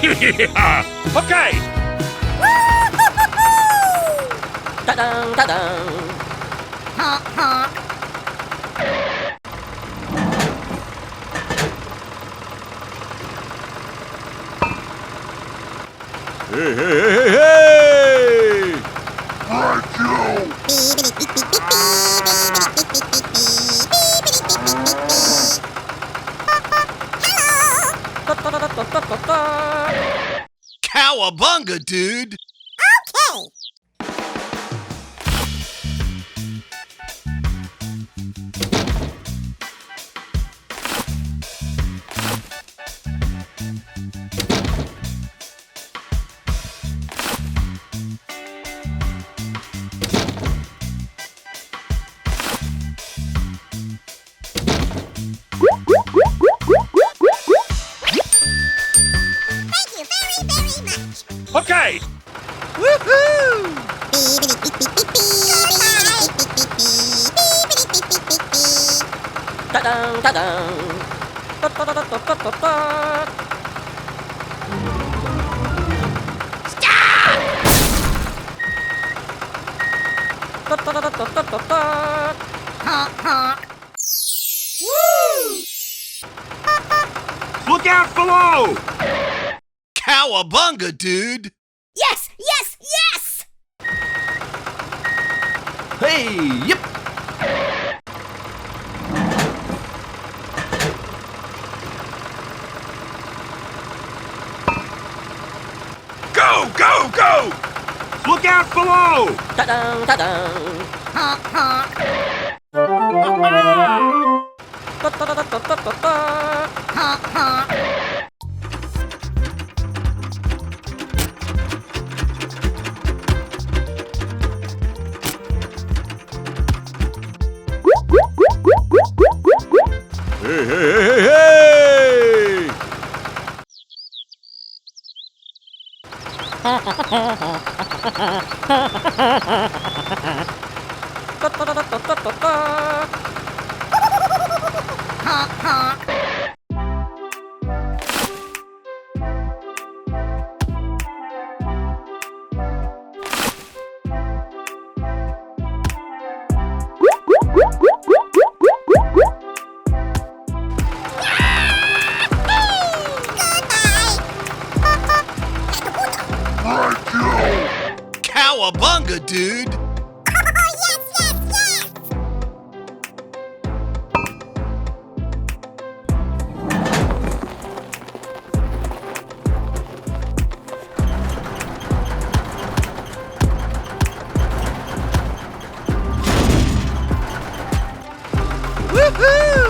Okay. Ta-dum, ta-dum. Honk, honk. Hey, hey, hey, hey, hey! Right, Joe! Cowabunga, dude! Okay. Thank you very, very much. Okay. Woohoo! Ta-dum, ta-dum. Ta-ta-ta-ta-ta-ta-ta. Ta-ta-ta-ta-ta-ta-ta. Honk, honk. Look out below! Cowabunga, dude! Yes, yes, yes! Hey, yep! Go, go, go! Look out below! Ta-dum, ta-dum. Honk, honk. Ta-ta-ta-ta-ta-ta-ta. Honk, honk. Hey, hey, hey, hey, hey! Ta-ta-ta-ta-ta-ta-ta. Honk, honk. Right, Joe! Cowabunga, dude! Yes, yes, yes! Woohoo!